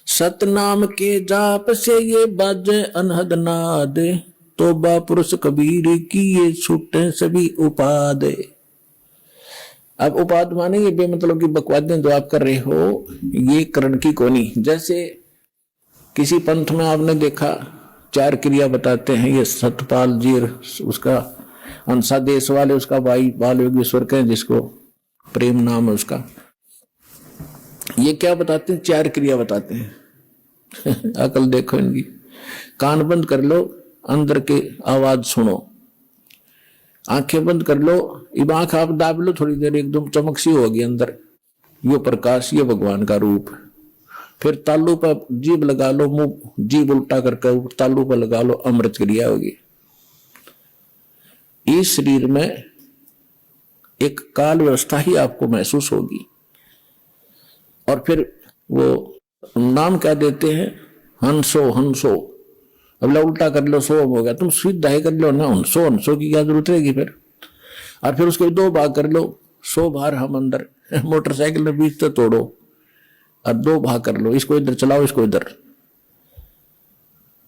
सतनाम के जाप से ये बाजे अनहद नाद, तोबा पुरुष कबीर की ये छूटे सभी उपाद। अब उपाद माने ये बेमतलब की बकवादें जो आप कर रहे हो, ये करण की कोनी। जैसे किसी पंथ में आपने देखा 4 क्रिया बताते हैं, ये सतपाल जी उसका अंसा देश वाले उसका भाई बाल योगेश्वर कहें जिसको प्रेम नाम है उसका, ये क्या बताते हैं? 4 क्रिया बताते हैं। अकल देखो इनकी। कान बंद कर लो, अंदर के आवाज सुनो, आंखें बंद कर लो, अब आंख आप दाब लो थोड़ी देर, एकदम चमक सी होगी अंदर, ये प्रकाश, ये भगवान का रूप। फिर तालू पर जीभ लगा लो, मुंह जीभ उल्टा करके तालू पर लगा लो, अमृत क्रिया होगी। इस शरीर में एक काल व्यवस्था ही आपको महसूस होगी। और फिर वो नाम क्या देते हैं? हंसो हंसो। अब उल्टा कर लो, सो हो गया, तुम सीधा ही कर लो ना, हंसो हंसो की क्या जरूरत रहेगी फिर। और फिर उसके 2 भाग कर लो, 100 बार हम अंदर। मोटरसाइकिल में बीच तो तोड़ो और 2 भाग कर लो, इसको इधर चलाओ, इसको इधर।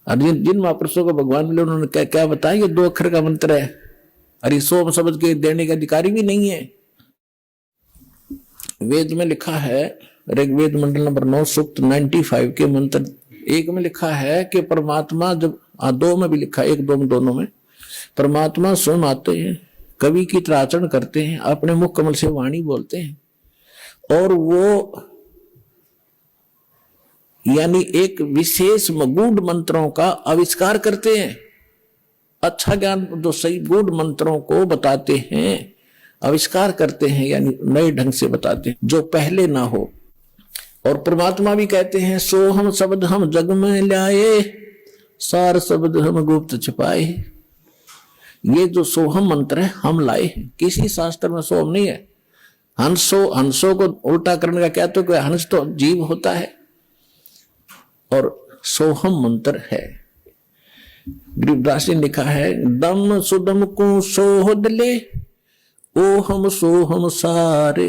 और जिन महापुरुषों को भगवान मिले उन्होंने क्या क्या बताया? ये 2 अक्षर का मंत्र है। अरे 100 शब्द के देने का अधिकारी भी नहीं है। वेद में लिखा है, ऋग्वेद मंडल नंबर 9 सूक्त 95 के मंत्र 1 में लिखा है कि परमात्मा जब 2 में भी लिखा है, 1 2 में दोनों में, परमात्मा स्वयं आते हैं, कवि की तरह आचरण करते हैं, अपने मुख कमल से वाणी बोलते हैं और वो यानी एक विशेष गूढ़ मंत्रों का आविष्कार करते हैं। अच्छा ज्ञान जो सही गूढ़ मंत्रों को बताते हैं, आविष्कार करते हैं, यानी नए ढंग से बताते हैं जो पहले ना हो। और परमात्मा भी कहते हैं, सो हम शब्द हम जग में लाए, सार शब्द हम गुप्त छिपाए। ये जो सोहम मंत्र है हम लाए हैं, किसी शास्त्र में सोहम नहीं है। हंसो, हंसो को उल्टा करने का क्या, तो हंस तो जीव होता है और सोहम मंत्र है। गरीबदास ने लिखा है, दम सुदम को सोहद ले, ओ हम सो हम सारे,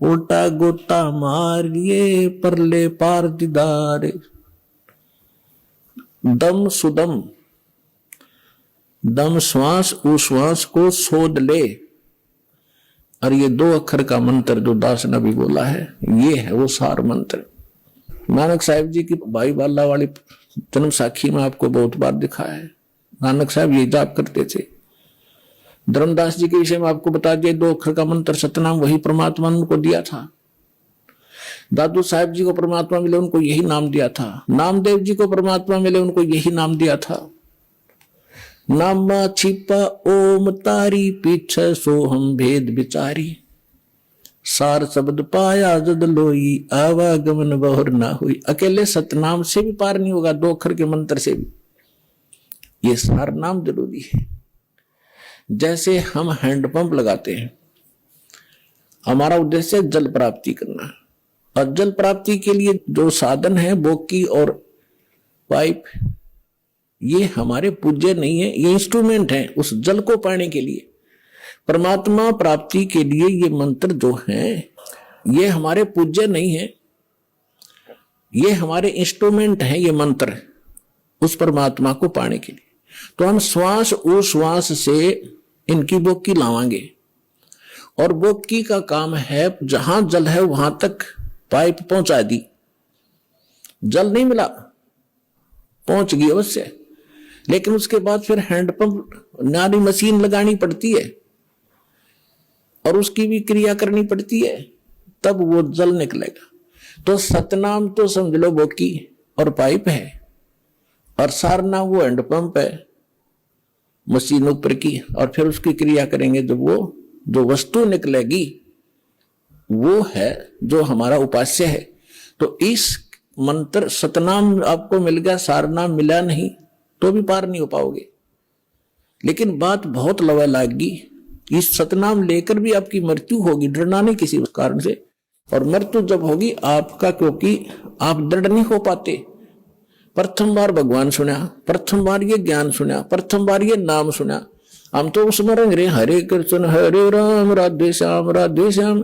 उल्टा गोता मारिए परले पार दीदारे। दम सुदम, दम श्वास, उश्वास को सोद ले। और ये 2 अक्षर का मंत्र जो दास ने भी बोला है, ये है वो सार मंत्र। नानक साहिब जी की भाई बाला वाली जन्म साखी में आपको बहुत बार दिखा है, नानक साहब ये जाप करते थे। धर्मदास जी के विषय में आपको बता दिया, 2 अक्षर का मंत्र सतनाम वही परमात्मा ने उनको दिया था। दादू साहब जी को परमात्मा मिले, उनको यही नाम दिया था। नामदेव जी को परमात्मा मिले, उनको यही नाम दिया था। नामा छिपा ओम तारी, पीछे सोहम भेद बिचारी, सार शब्द पाया जद लोई, आवागमन बहुर ना हुई। अकेले सतनाम से भी पार नहीं होगा, 2 अक्षर के मंत्र से भी। ये सार नाम जरूरी है। जैसे हम हैंडपंप लगाते हैं, हमारा उद्देश्य जल प्राप्ति करना, और जल प्राप्ति के लिए जो साधन है बोकी और पाइप, ये हमारे पूज्य नहीं है, ये इंस्ट्रूमेंट है उस जल को पाने के लिए। परमात्मा प्राप्ति के लिए ये मंत्र जो है ये हमारे पूज्य नहीं है, ये हमारे इंस्ट्रूमेंट है। ये मंत्र उस परमात्मा को पाने के लिए, तो हम श्वास उश्वास से इनकी बोकी लावांगे। और बोकी का काम है जहां जल है वहां तक पाइप पहुंचा दी, जल नहीं मिला, पहुंच गई अवश्य, लेकिन उसके बाद फिर हैंडपंप नारी मशीन लगानी पड़ती है और उसकी भी क्रिया करनी पड़ती है, तब वो जल निकलेगा। तो सतनाम तो समझ लो बोकी और पाइप है, और सारनाम वो हैंडपंप है मशीन ऊपर की, और फिर उसकी क्रिया करेंगे जब वो जो वस्तु निकलेगी वो है जो हमारा उपास्य है। तो इस मंत्र सतनाम आपको मिल गया, सारनाम मिला नहीं तो भी पार नहीं हो पाओगे। लेकिन बात बहुत लवा लागी, इस सतनाम लेकर भी आपकी मृत्यु होगी, डरना नहीं किसी कारण से। और मृत्यु जब होगी आपका, क्योंकि आप दृढ़ नहीं हो पाते। प्रथम बार भगवान सुना, प्रथम बार ये ज्ञान सुना, प्रथम बार ये नाम सुना, हम तो उसमें रंग रहे हरे कृष्ण हरे राम राधे श्याम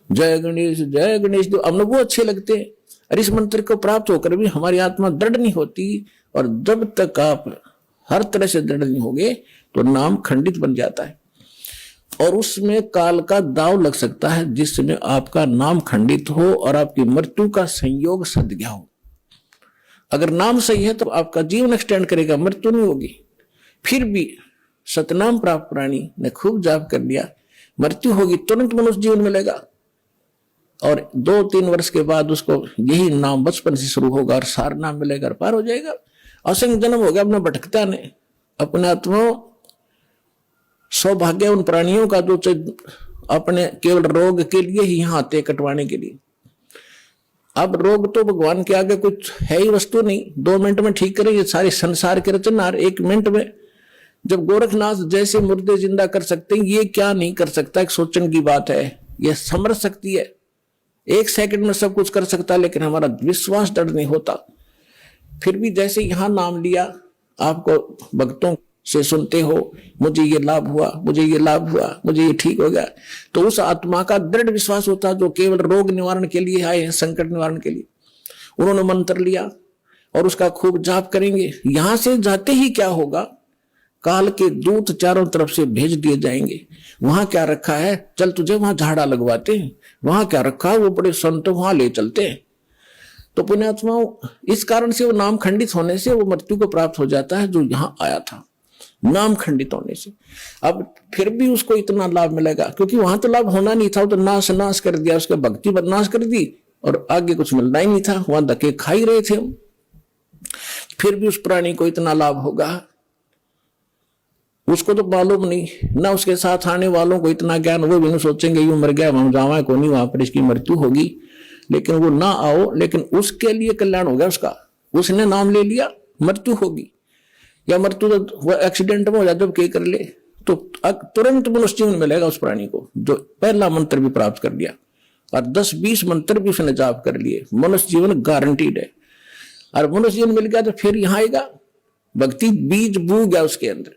जय गणेश जय गणेश, तो हमने वो अच्छे लगते हैं। और इस मंत्र को प्राप्त होकर भी हमारी आत्मा दृढ़ नहीं होती, और जब तक आप हर तरह से दृढ़ नहीं होगे तो नाम खंडित बन जाता है, और उसमें काल का दाव लग सकता है जिसमें आपका नाम खंडित हो और आपकी मृत्यु का संयोग सद गया हो। अगर नाम सही है तो आपका जीवन एक्सटेंड करेगा, मृत्यु नहीं होगी। फिर भी सतनाम प्राप्त प्राणी ने खूब जाप कर लिया, मृत्यु होगी तुरंत मनुष्य जीवन मिलेगा, और 2-3 वर्ष के बाद उसको यही नाम बचपन से शुरू होगा और सार नाम मिलेगा और पार हो जाएगा। असंग जन्म हो गया अपना भटकता ने अपने आत्मा। सौभाग्य उन प्राणियों का जो अपने केवल रोग के लिए ही यहाँ आते कटवाने के लिए। अब रोग तो भगवान के आगे कुछ है ही वस्तु नहीं, 2 मिनट में ठीक करेंगे सारे संसार के रचनहार 1 मिनट में। जब गोरखनाथ जैसे मुर्दे जिंदा कर सकते हैं, ये क्या नहीं कर सकता, एक सोचने की बात है। ये समझ सकती है, 1 सेकंड में सब कुछ कर सकता, लेकिन हमारा विश्वास दृढ़ नहीं होता। फिर भी जैसे यहां नाम लिया, आपको भक्तों से सुनते हो, मुझे ये लाभ हुआ, मुझे ये लाभ हुआ, मुझे ये ठीक हो गया, तो उस आत्मा का दृढ़ विश्वास होता है जो केवल रोग निवारण के लिए आए हैं, संकट निवारण के लिए। उन्होंने मंत्र लिया और उसका खूब जाप करेंगे। यहां से जाते ही क्या होगा, काल के दूत चारों तरफ से भेज दिए जाएंगे। वहां क्या रखा है, चल तुझे वहां झाड़ा लगवाते हैं, वहां क्या रखा है, वो बड़े संत वहां ले चलते हैं। तो पुण्यात्माओं, इस कारण से वो नाम खंडित होने से वो मृत्यु को प्राप्त हो जाता है जो यहां आया था, नाम खंडित होने से। अब फिर भी उसको इतना लाभ मिलेगा, क्योंकि वहां तो लाभ होना नहीं था, तो नाश कर दिया, उसके भक्ति बदनाश कर दी और आगे कुछ मिलना ही नहीं था, वहां धक्के खा ही रहे थे हम। फिर भी उस प्राणी को इतना लाभ होगा, उसको तो मालूम नहीं ना, उसके साथ आने वालों को इतना ज्ञान, वो भी नहीं सोचेंगे यूं मर गया हम जावा को नहीं, वहां पर इसकी मृत्यु होगी, लेकिन वो ना आओ, लेकिन उसके लिए कल्याण हो गया उसका। उसने नाम ले लिया, मृत्यु होगी, या मृत्यु तो वो एक्सीडेंट में हो जाए जब के कर ले, तो तुरंत मनुष्य जीवन मिलेगा उस प्राणी को जो पहला मंत्र भी प्राप्त कर लिया, और 10-20 मंत्र भी उसने जाप कर लिए, मनुष्य जीवन गारंटीड है। और मनुष्य जीवन मिल गया तो फिर यहां आएगा, भक्ति बीज बू गया उसके अंदर,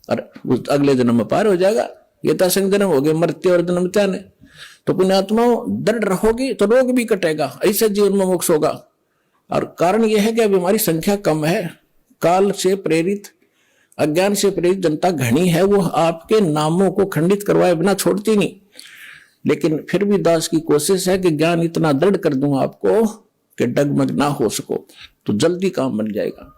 और उस अगले जन्म में पार हो जाएगा। ये तो असंग जन्म हो गए, मृत्यु और जन्म त्यान है। तो पुण्यात्माओं, दृढ़ रहोगी तो रोग भी कटेगा, ऐसे जीवन में मोक्ष होगा। और कारण यह है कि अब हमारी संख्या कम है, काल से प्रेरित, अज्ञान से प्रेरित जनता घनी है, वो आपके नामों को खंडित करवाए बिना छोड़ती नहीं। लेकिन फिर भी दास की कोशिश है कि ज्ञान इतना दृढ़ कर दूं आपको कि डगमग ना हो सको, तो जल्दी काम बन जाएगा।